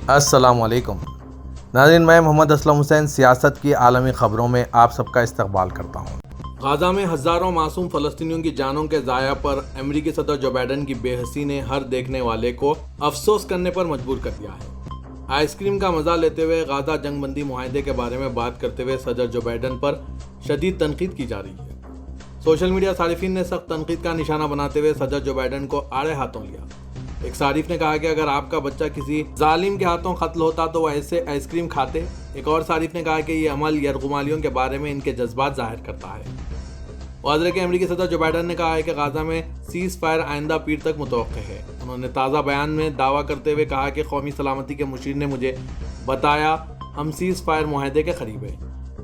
السلام علیکم ناظرین، میں محمد اسلم حسین سیاست کی عالمی خبروں میں آپ سب کا استقبال کرتا ہوں۔ غزہ میں ہزاروں معصوم فلسطینیوں کی جانوں کے ضیاع پر امریکی صدر جو بائیڈن کی بے حسی نے ہر دیکھنے والے کو افسوس کرنے پر مجبور کر دیا ہے۔ آئس کریم کا مزہ لیتے ہوئے غزہ جنگ بندی معاہدے کے بارے میں بات کرتے ہوئے صدر جو بائیڈن پر شدید تنقید کی جا رہی ہے۔ سوشل میڈیا صارفین نے سخت تنقید کا نشانہ بناتے ہوئے صدر جو بائیڈن کو آڑے ہاتھوں لیا۔ ایک صارف نے کہا کہ اگر آپ کا بچہ کسی ظالم کے ہاتھوں قتل ہوتا تو وہ ایسے آئس کریم کھاتے۔ ایک اور صارف نے کہا کہ یہ عمل یرغمالیوں کے بارے میں ان کے جذبات ظاہر کرتا ہے۔ واضح کہ امریکی صدر جو بائیڈن نے کہا ہے کہ غزہ میں سیز فائر آئندہ پیر تک متوقع ہے۔ انہوں نے تازہ بیان میں دعویٰ کرتے ہوئے کہا کہ قومی سلامتی کے مشیر نے مجھے بتایا ہم سیز فائر معاہدے کے قریب ہیں۔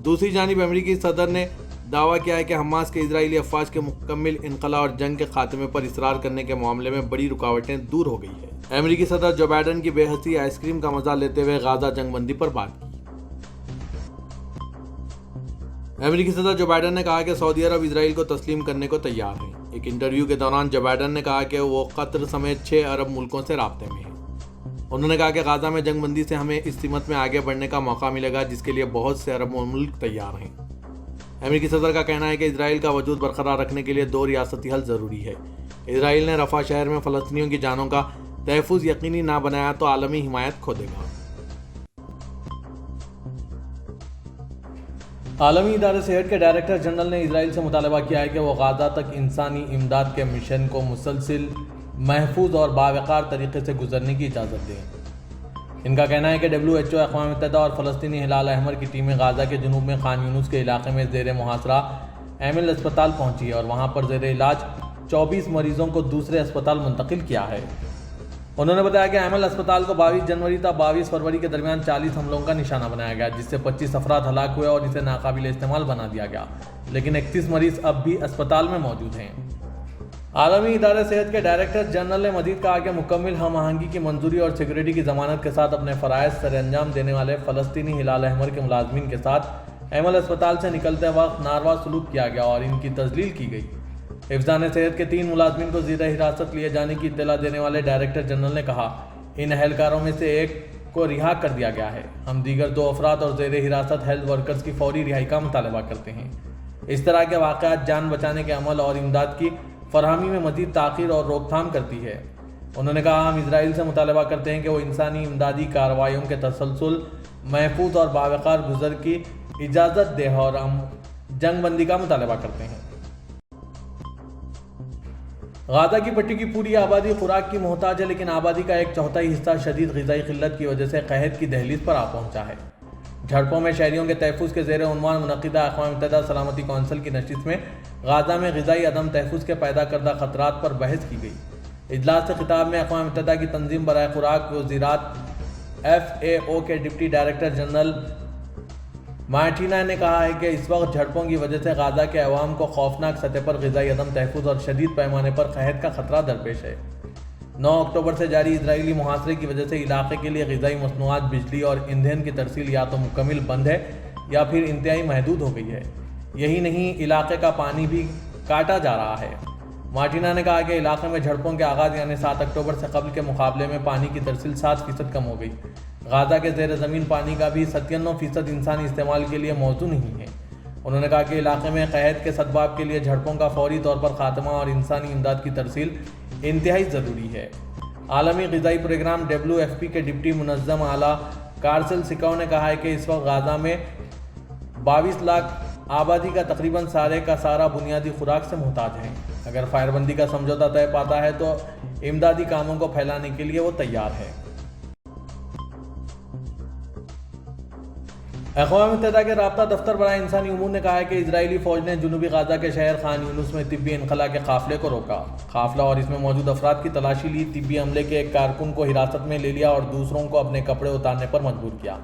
دوسری جانب امریکی صدر نے دعویٰ کیا ہے کہ حماس کے اسرائیلی افواج کے مکمل انخلا اور جنگ کے خاتمے پر اصرار کرنے کے معاملے میں بڑی رکاوٹیں دور ہو گئی ہیں۔ امریکی صدر جو بائیڈن کی بے حسی آئس کریم کا مزہ لیتے ہوئے غزہ جنگ بندی پر بات کی۔ امریکی صدر جو بائیڈن نے کہا کہ سعودی عرب اسرائیل کو تسلیم کرنے کو تیار ہے۔ ایک انٹرویو کے دوران جو بائیڈن نے کہا کہ وہ قطر سمیت 6 عرب ملکوں سے رابطے میں ہیں۔ انہوں نے کہا کہ غزہ میں جنگ بندی سے ہمیں اس سمت میں آگے بڑھنے کا موقع ملے گا جس کے لیے بہت سے عرب ملک تیار ہیں۔ امریکی صدر کا کہنا ہے کہ اسرائیل کا وجود برقرار رکھنے کے لیے 2 ریاستی حل ضروری ہے۔ اسرائیل نے رفح شہر میں فلسطینیوں کی جانوں کا تحفظ یقینی نہ بنایا تو عالمی حمایت کھو دے گا۔ عالمی ادارے صحت کے ڈائریکٹر جنرل نے اسرائیل سے مطالبہ کیا ہے کہ وہ غزہ تک انسانی امداد کے مشن کو مسلسل، محفوظ اور باوقار طریقے سے گزرنے کی اجازت دیں۔ ان کا کہنا ہے کہ WHO، اقوام متحدہ اور فلسطینی ہلال احمر کی ٹیمیں غزہ کے جنوب میں خان یونس کے علاقے میں زیر محاصرہ ایمل اسپتال پہنچی ہے اور وہاں پر زیر علاج 24 مریضوں کو دوسرے اسپتال منتقل کیا ہے۔ انہوں نے بتایا کہ ایمل اسپتال کو 22 جنوری تا 22 فروری کے درمیان 40 حملوں کا نشانہ بنایا گیا جس سے 25 افراد ہلاک ہوئے اور اسے ناقابل استعمال بنا دیا گیا، لیکن 31 مریض اب بھی اسپتال میں موجود ہیں۔ عالمی ادارے صحت کے ڈائریکٹر جنرل نے مزید کہا کہ مکمل ہم آہنگی کی منظوری اور سیکورٹی کی ضمانت کے ساتھ اپنے فرائض سر انجام دینے والے فلسطینی ہلال احمر کے ملازمین کے ساتھ ایمل اسپتال سے نکلتے وقت ناروا سلوک کیا گیا اور ان کی تذلیل کی گئی۔ حفظان صحت کے 3 ملازمین کو زیر حراست لیے جانے کی اطلاع دینے والے ڈائریکٹر جنرل نے کہا ان اہلکاروں میں سے ایک کو رہا کر دیا گیا ہے۔ ہم دیگر 2 افراد اور زیر حراست ہیلتھ ورکرز کی فوری رہائی کا مطالبہ کرتے ہیں۔ اس طرح کے واقعات جان بچانے کے عمل اور امداد کی فراہمی میں مزید تاخیر اور روک تھام کرتی ہے۔ انہوں نے کہا ہم اسرائیل سے مطالبہ کرتے ہیں کہ وہ انسانی امدادی کارروائیوں کے تسلسل، محفوظ اور باوقار گزر کی اجازت دے اور ہم جنگ بندی کا مطالبہ کرتے ہیں۔ غزہ کی پٹی کی پوری آبادی خوراک کی محتاج ہے، لیکن آبادی کا 1/4 حصہ شدید غذائی قلت کی وجہ سے قحط کی دہلیز پر آ پہنچا ہے۔ جھڑپوں میں شہریوں کے تحفظ کے زیر عنوان منعقدہ اقوام متحدہ سلامتی کونسل کی نشست میں غزہ میں غذائی عدم تحفظ کے پیدا کردہ خطرات پر بحث کی گئی۔ اجلاس سے خطاب میں اقوام متحدہ کی تنظیم برائے خوراک و زراعت FAO کے ڈپٹی ڈائریکٹر جنرل مارٹینا نے کہا ہے کہ اس وقت جھڑپوں کی وجہ سے غزہ کے عوام کو خوفناک سطح پر غذائی عدم تحفظ اور شدید پیمانے پر قحط کا خطرہ درپیش ہے۔ 9 اکتوبر سے جاری اسرائیلی محاصرے کی وجہ سے علاقے کے لیے غذائی مصنوعات، بجلی اور ایندھن کی ترسیل یا تو مکمل بند ہے یا پھر انتہائی محدود ہو گئی ہے۔ یہی نہیں، علاقے کا پانی بھی کاٹا جا رہا ہے۔ مارٹینا نے کہا کہ علاقے میں جھڑپوں کے آغاز یعنی 7 اکتوبر سے قبل کے مقابلے میں پانی کی ترسیل 7% کم ہو گئی۔ غزہ کے زیر زمین پانی کا بھی 97% انسانی استعمال کے لیے موزوں نہیں ہے۔ انہوں نے کہا کہ علاقے میں قحط کے اسباب کے لیے جھڑپوں کا فوری طور پر خاتمہ اور انسانی امداد کی ترسیل انتہائی ضروری ہے۔ عالمی غذائی پروگرام WFP کے ڈپٹی منظم اعلیٰ کارسل سکاؤ نے کہا ہے کہ اس وقت غزہ میں 22 لاکھ آبادی کا تقریباً سارے کا سارا بنیادی خوراک سے محتاج ہیں۔ اگر فائر بندی کا سمجھوتہ طے پاتا ہے تو امدادی کاموں کو پھیلانے کے لیے وہ تیار ہے۔ اقوام متحدہ کے رابطہ دفتر برائے انسانی امور نے کہا ہے کہ اسرائیلی فوج نے جنوبی غزہ کے شہر خان یونس میں طبی انخلا کے قافلے کو روکا۔ قافلہ اور اس میں موجود افراد کی تلاشی لی، طبی عملے کے ایک کارکن کو حراست میں لے لیا اور دوسروں کو اپنے کپڑے اتارنے پر مجبور کیا۔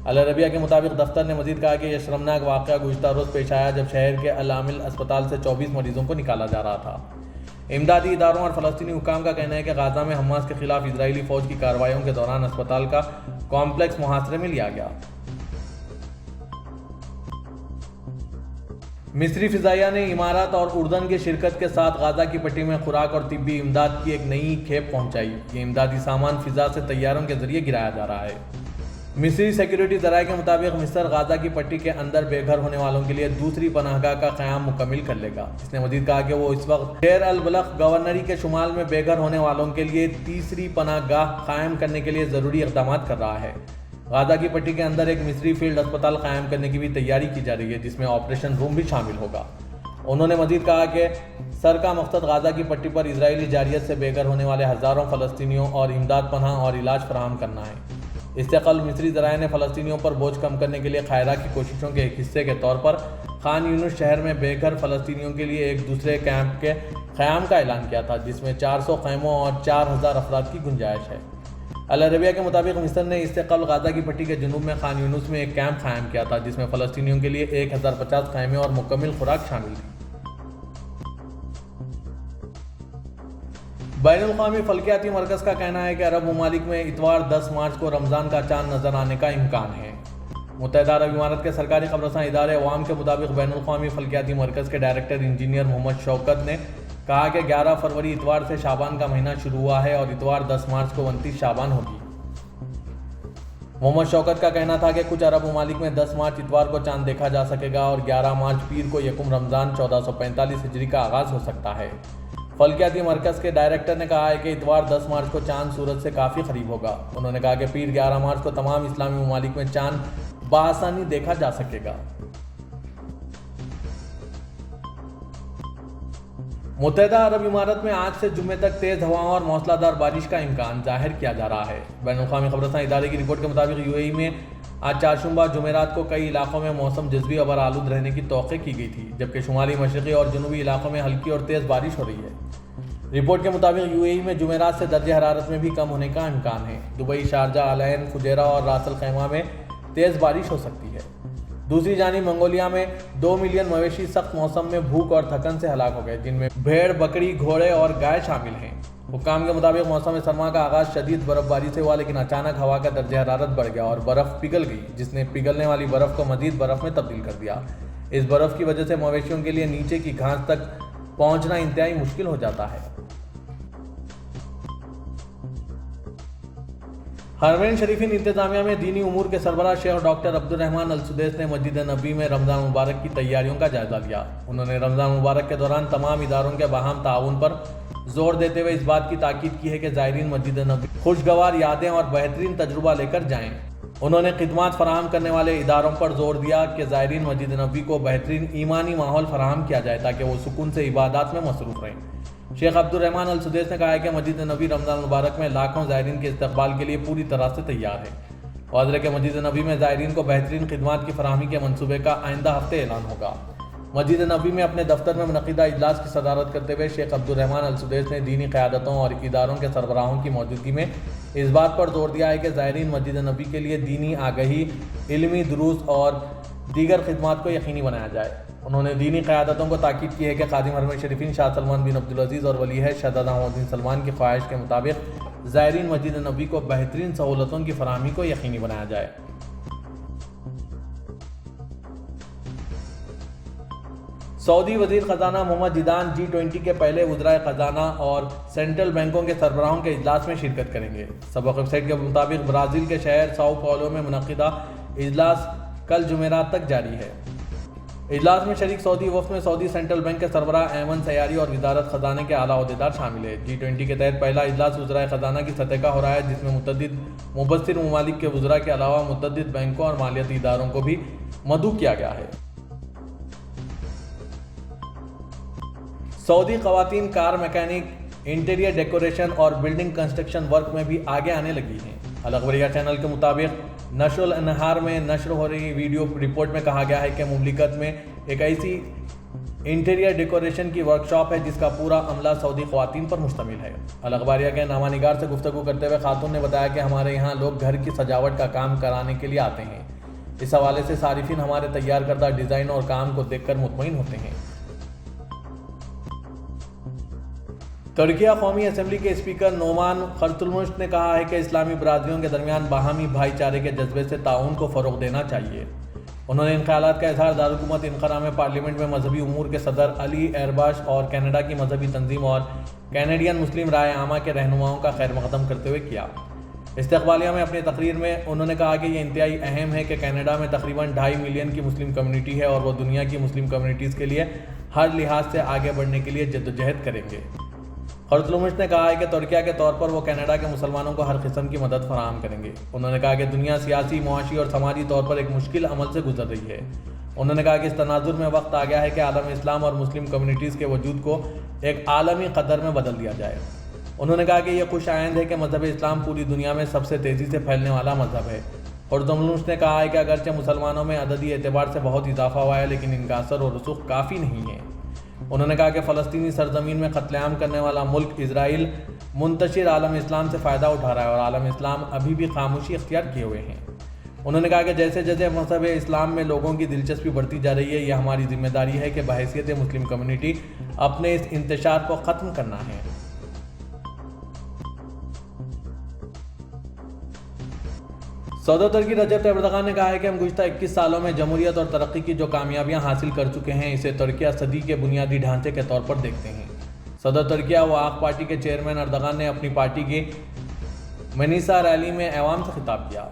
العربیہ کے مطابق دفتر نے مزید کہا کہ یہ شرمناک واقعہ گزشتہ روز پیش آیا جب شہر کے العامل اسپتال سے 24 مریضوں کو نکالا جا رہا تھا۔ امدادی اداروں اور فلسطینی حکام کا کہنا ہے کہ غزہ میں حماس کے خلاف اسرائیلی فوج کی کارروائیوں کے دوران اسپتال کا کمپلیکس محاصرے میں لیا گیا۔ مصری فضائیہ نے امارات اور اردن کی شرکت کے ساتھ غزہ کی پٹی میں خوراک اور طبی امداد کی ایک نئی کھیپ پہنچائی۔ یہ امدادی سامان فضا سے طیاروں کے ذریعے گرایا جا رہا ہے۔ مصری سیکیورٹی ذرائع کے مطابق مصر غزہ کی پٹی کے اندر بے گھر ہونے والوں کے لیے دوسری پناہ گاہ کا قیام مکمل کر لے گا۔ اس نے مزید کہا کہ وہ اس وقت دیر البلخ گورنری کے شمال میں بے گھر ہونے والوں کے لیے تیسری پناہ گاہ قائم کرنے کے لیے ضروری اقدامات کر رہا ہے۔ غزہ کی پٹی کے اندر ایک مصری فیلڈ اسپتال قائم کرنے کی بھی تیاری کی جا رہی ہے، جس میں آپریشن روم بھی شامل ہوگا۔ انہوں نے مزید کہا کہ سر کا مقصد غزہ کی پٹی پر اسرائیلی جارحیت سے بے گھر ہونے والے ہزاروں فلسطینیوں اور امداد پناہ اور علاج فراہم کرنا ہے۔ اس سے قبل مصری ذرائع نے فلسطینیوں پر بوجھ کم کرنے کے لیے قاہرہ کی کوششوں کے ایک حصے کے طور پر خان یونس شہر میں بے گھر فلسطینیوں کے لیے ایک دوسرے کیمپ کے قیام کا اعلان کیا تھا، جس میں 400 خیموں اور 4000 افراد کی گنجائش ہے۔ العربیہ کے مطابق مصر نے اس سے قبل غزہ کی پٹی کے جنوب میں خان یونس میں ایک کیمپ قائم کیا تھا، جس میں فلسطینیوں کے لیے 1050 خیمے اور مکمل خوراک شامل تھی۔ بین الاقوامی فلکیاتی مرکز کا کہنا ہے کہ عرب ممالک میں اتوار 10 مارچ کو رمضان کا چاند نظر آنے کا امکان ہے۔ متحدہ عرب امارات کے سرکاری خبر رساں ادارے عوام کے مطابق بین الاقوامی فلکیاتی مرکز کے ڈائریکٹر انجینئر محمد شوکت نے کہا کہ 11 فروری اتوار سے شعبان کا مہینہ شروع ہوا ہے اور اتوار 10 مارچ کو 29 شعبان ہوگی۔ محمد شوکت کا کہنا تھا کہ کچھ عرب ممالک میں 10 مارچ اتوار کو چاند دیکھا جا سکے گا اور 11 مارچ پیر کو یکم رمضان 1445 ہجری کا آغاز ہو سکتا ہے۔ فلکیاتی مرکز کے ڈائریکٹر نے کہا ہے کہ اتوار 10 مارچ کو چاند سورج سے کافی قریب ہوگا۔ انہوں نے کہا کہ پیر 11 مارچ کو تمام اسلامی ممالک میں چاند بآسانی دیکھا جا سکے گا۔ متحدہ عرب امارات میں آج سے جمعے تک تیز ہواؤں اور موسلا دار بارش کا امکان ظاہر کیا جا رہا ہے۔ بین الاقوامی خبر رساں ادارے کی رپورٹ کے مطابق UAE میں آج چہارشنبہ جمعرات کو کئی علاقوں میں موسم جزوی ابر آلود رہنے کی توقع کی گئی تھی، جبکہ شمالی مشرقی اور جنوبی علاقوں میں ہلکی اور تیز بارش ہو رہی ہے۔ رپورٹ کے مطابق UAE میں جمعرات سے درجہ حرارت میں بھی کم ہونے کا امکان ہے۔ دبئی، شارجہ، العین، فجیرہ اور راس الخیمہ میں تیز بارش ہو سکتی ہے۔ دوسری جانب منگولیا میں 2 ملین مویشی سخت موسم میں بھوک اور تھکن سے ہلاک ہو گئے، جن میں بھیڑ، بکری، گھوڑے اور گائے شامل ہیں۔ حکام کے مطابق موسم سرما کا آغاز شدید برف باری سے ہوا، لیکن اچانک ہوا کا درجہ حرارت بڑھ گیا اور برف پگھل گئی، جس نے پگھلنے والی برف کو مزید برف میں تبدیل کر دیا۔ اس برف کی وجہ سے مویشیوں کے لیے نیچے کی گھاس تک پہنچنا انتہائی مشکل ہو جاتا ہے۔ حرمین شریفین انتظامیہ میں دینی امور کے سربراہ شیخ ڈاکٹر عبد الرحمن السدیس نے مسجد نبوی میں رمضان مبارک کی تیاریوں کا جائزہ لیا۔ انہوں نے رمضان مبارک کے دوران تمام اداروں کے باہم تعاون پر زور دیتے ہوئے اس بات کی تاکید کی ہے کہ زائرین مسجد نبوی خوشگوار یادیں اور بہترین تجربہ لے کر جائیں۔ انہوں نے خدمات فراہم کرنے والے اداروں پر زور دیا کہ زائرین مسجد نبوی کو بہترین ایمانی ماحول فراہم کیا جائے تاکہ وہ سکون سے عبادات میں مصروف رہیں۔ شیخ عبد الرحمن السدیس نے کہا ہے کہ مسجد نبوی رمضان مبارک میں لاکھوں زائرین کے استقبال کے لیے پوری طرح سے تیار ہے۔ واضح کہ مسجد نبوی میں زائرین کو بہترین خدمات کی فراہمی کے منصوبے کا آئندہ ہفتے اعلان ہوگا۔ مسجد نبوی میں اپنے دفتر میں منعقدہ اجلاس کی صدارت کرتے ہوئے شیخ عبد الرحمن السدیس نے دینی قیادتوں اور اداروں کے سربراہوں کی موجودگی میں اس بات پر زور دیا ہے کہ زائرین مسجد نبوی کے لیے دینی آگہی، علمی دروس اور دیگر خدمات کو یقینی بنایا جائے۔ انہوں نے دینی قیادتوں کو تاکید کی ہے کہ خادم حرمین شریفین شاہ سلمان بن عبدالعزیز اور ولی عہد شہزادہ محمد بن سلمان کی خواہش کے مطابق زائرین مسجد نبوی کو بہترین سہولتوں کی فراہمی کو یقینی بنایا جائے۔ سعودی وزیر خزانہ محمد جیدان G20 کے پہلے وزرائے خزانہ اور سینٹرل بینکوں کے سربراہوں کے اجلاس میں شرکت کریں گے۔ سبق ویب سائٹ کے مطابق برازیل کے شہر ساؤ پاولو میں منعقدہ اجلاس کل جمعرات تک جاری ہے۔ اجلاس میں شریک سعودی وفد میں سعودی سینٹرل بینک کے سربراہ ایمن سیاری اور وزارت خزانہ کے اعلیٰ عہدیدار شامل ہیں۔ G20 کے تحت پہلا اجلاس وزرائے خزانہ کی سطح کا ہو رہا ہے، جس میں متعدد مبصر ممالک کے وزراء کے علاوہ متعدد بینکوں اور مالیاتی اداروں کو بھی مدعو کیا گیا ہے۔ سعودی خواتین کار میکینک، انٹیریئر ڈیکوریشن اور بلڈنگ کنسٹرکشن ورک میں بھی آگے آنے لگی ہیں۔ الخبریہ چینل کے مطابق نشر الانہار میں نشر ہو رہی ویڈیو رپورٹ میں کہا گیا ہے کہ مملکت میں ایک ایسی انٹیریئر ڈیکوریشن کی ورکشاپ ہے جس کا پورا عملہ سعودی خواتین پر مشتمل ہے۔ الخبریہ کے نامہ نگار سے گفتگو کرتے ہوئے خاتون نے بتایا کہ ہمارے یہاں لوگ گھر کی سجاوٹ کا کام کرانے کے لیے آتے ہیں۔ اس حوالے سے صارفین ہمارے تیار کردہ ڈیزائن اور کام کو دیکھ کر مطمئن ہوتے ہیں۔ ترکیہ قومی اسمبلی کے اسپیکر نومان قرتلمش نے کہا ہے کہ اسلامی برادریوں کے درمیان باہمی بھائی چارے کے جذبے سے تعاون کو فروغ دینا چاہیے۔ انہوں نے ان خیالات کا اظہار دارالحکومت انقرہ میں پارلیمنٹ میں مذہبی امور کے صدر علی ایرباش اور کینیڈا کی مذہبی تنظیم اور کینیڈین مسلم رائے عامہ کے رہنماؤں کا خیر مقدم کرتے ہوئے کیا۔ استقبالیہ میں اپنی تقریر میں انہوں نے کہا کہ یہ انتہائی اہم ہے کہ کینیڈا میں تقریباً 2.5 ملین کی مسلم کمیونٹی ہے اور وہ دنیا کی مسلم کمیونٹیز کے لیے ہر لحاظ سے آگے بڑھنے کے لیے جدوجہد کریں گے۔ خرطلمش نے کہا ہے کہ ترکیہ کے طور پر وہ کینیڈا کے مسلمانوں کو ہر قسم کی مدد فراہم کریں گے۔ انہوں نے کہا کہ دنیا سیاسی، معاشی اور سماجی طور پر ایک مشکل عمل سے گزر رہی ہے۔ انہوں نے کہا کہ اس تناظر میں وقت آ گیا ہے کہ عالم اسلام اور مسلم کمیونٹیز کے وجود کو ایک عالمی قدر میں بدل دیا جائے۔ انہوں نے کہا کہ یہ خوش آئند ہے کہ مذہب اسلام پوری دنیا میں سب سے تیزی سے پھیلنے والا مذہب ہے۔ خرطلمش نے کہا ہے کہ اگرچہ مسلمانوں میں عددی اعتبار سے بہت اضافہ ہوا ہے لیکن ان کا اثر و رسوخ کافی نہیں ہے۔ انہوں نے کہا کہ فلسطینی سرزمین میں قتل عام کرنے والا ملک اسرائیل منتشر عالم اسلام سے فائدہ اٹھا رہا ہے اور عالم اسلام ابھی بھی خاموشی اختیار کیے ہوئے ہیں۔ انہوں نے کہا کہ جیسے جیسے مذہب اسلام میں لوگوں کی دلچسپی بڑھتی جا رہی ہے، یہ ہماری ذمہ داری ہے کہ بحیثیت مسلم کمیونٹی اپنے اس انتشار کو ختم کرنا ہے۔ صدر ترکی رجب طیب اردوغان نے کہا ہے کہ ہم گزشتہ 21 سالوں میں جمہوریت اور ترقی کی جو کامیابیاں حاصل کر چکے ہیں اسے ترکیہ صدی کے بنیادی ڈھانچے کے طور پر دیکھتے ہیں۔ صدر ترکیہ و آق پارٹی کے چیئرمین اردوغان نے اپنی پارٹی کی منیسا ریلی میں عوام سے خطاب کیا۔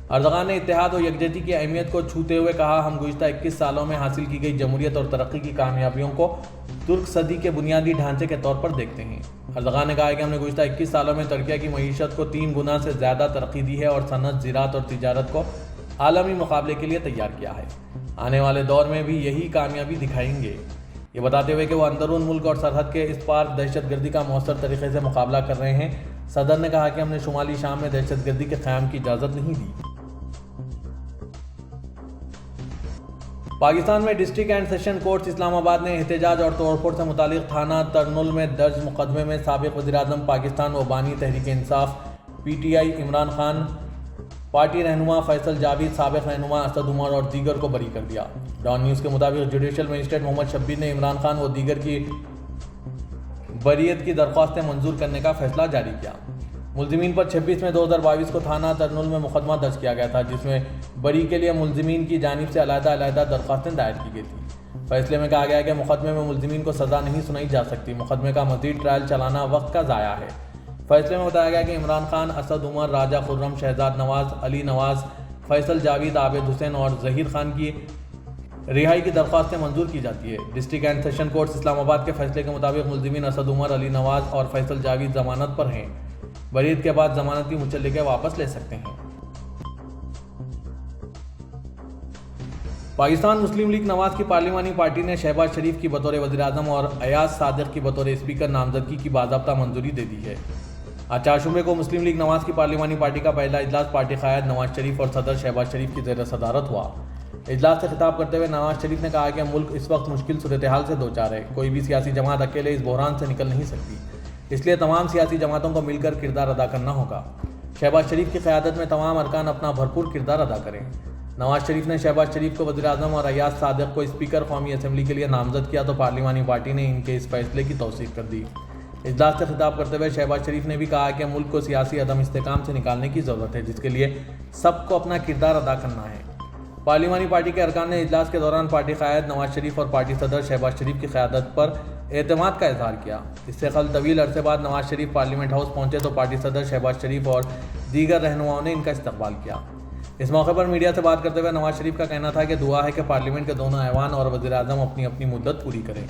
اردوغان نے اتحاد و یکجہتی کی اہمیت کو چھوتے ہوئے کہا، ہم گزشتہ 21 سالوں میں حاصل کی گئی جمہوریت اور ترقی کی کامیابیوں کو ترک صدی کے بنیادی ڈھانچے کے طور پر دیکھتے ہیں۔ اردوغان نے کہا کہ ہم نے گزشتہ 21 سالوں میں ترکیہ کی معیشت کو 3 گنا سے زیادہ ترقی دی ہے اور صنعت، زراعت اور تجارت کو عالمی مقابلے کے لیے تیار کیا ہے۔ آنے والے دور میں بھی یہی کامیابی دکھائیں گے۔ یہ بتاتے ہوئے کہ وہ اندرون ملک اور سرحد کے اس پار دہشت گردی کا مؤثر طریقے سے مقابلہ کر رہے ہیں، صدر نے کہا کہ ہم نے شمالی شام میں دہشت گردی کے قیام کی اجازت نہیں دی۔ پاکستان میں ڈسٹرکٹ اینڈ سیشن کورٹس اسلام آباد نے احتجاج اور توڑ پھوڑ سے متعلق تھانہ ترنول میں درج مقدمے میں سابق وزیراعظم پاکستان و بانی Tehreek Insaf P T I Imran Khan, party رہنما فیصل جاوید، سابق رہنما اسد عمر اور دیگر کو بری کر دیا۔ ڈان نیوز کے مطابق جوڈیشل مجسٹریٹ محمد شبیر نے عمران خان و دیگر کی بریت کی درخواستیں منظور کرنے کا فیصلہ جاری کیا۔ ملزمین پر 26 میں 2022 کو تھانہ ترنول میں مقدمہ درج کیا گیا تھا، جس میں بری کے لیے ملزمین کی جانب سے علیحدہ درخواستیں دائر کی گئی تھیں۔ فیصلے میں کہا گیا کہ مقدمے میں ملزمین کو سزا نہیں سنائی جا سکتی، مقدمے کا مزید ٹرائل چلانا وقت کا ضائع ہے۔ فیصلے میں بتایا گیا کہ عمران خان، اسد عمر، راجہ خرم، شہزاد نواز، علی نواز، فیصل جاوید، عابد حسین اور ظہیر خان کی رہائی کی درخواستیں منظور کی جاتی ہے۔ ڈسٹرکٹ اینڈ سیشن کورٹس اسلام آباد کے فیصلے کے مطابق ملزمین اسد عمر، علی نواز اور فیصل جاوید ضمانت پر ہیں۔ بریت کے بعد ضمانت کی متعلقہ واپس لے سکتے ہیں۔ پاکستان مسلم لیگ نواز کی پارلیمانی پارٹی نے شہباز شریف کی بطور وزیراعظم اور ایاز صادق کی بطور اسپیکر نامزدگی کی باضابطہ منظوری دے دی ہے۔ آج 4 شنبے کو مسلم لیگ نواز کی پارلیمانی پارٹی کا پہلا اجلاس پارٹی قائد نواز شریف اور صدر شہباز شریف کی زیر صدارت ہوا۔ اجلاس سے خطاب کرتے ہوئے نواز شریف نے کہا کہ ملک اس وقت مشکل صورتحال سے دوچار ہے، کوئی بھی سیاسی جماعت اکیلے اس بحران سے نکل نہیں سکتی، اس لیے تمام سیاسی جماعتوں کو مل کر کردار ادا کرنا ہوگا۔ شہباز شریف کی قیادت میں تمام ارکان اپنا بھرپور کردار ادا کریں۔ نواز شریف نے شہباز شریف کو وزیراعظم اور ایاز صادق کو اسپیکر قومی اسمبلی کے لیے نامزد کیا تو پارلیمانی پارٹی نے ان کے اس فیصلے کی توثیق کر دی۔ اجلاس سے خطاب کرتے ہوئے شہباز شریف نے بھی کہا کہ ملک کو سیاسی عدم استحکام سے نکالنے کی ضرورت ہے، جس کے لیے سب کو اپنا کردار ادا کرنا ہے۔ پارلیمانی پارٹی کے ارکان نے اجلاس کے دوران پارٹی قائد نواز شریف اور پارٹی صدر شہباز شریف کی قیادت پر اعتماد کا اظہار کیا۔ اس سے قبل طویل عرصے بعد نواز شریف پارلیمنٹ ہاؤس پہنچے تو پارٹی صدر شہباز شریف اور دیگر رہنماؤں نے ان کا استقبال کیا۔ اس موقع پر میڈیا سے بات کرتے ہوئے نواز شریف کا کہنا تھا کہ دعا ہے کہ پارلیمنٹ کے دونوں ایوان اور وزیر اعظم اپنی اپنی مدت پوری کریں۔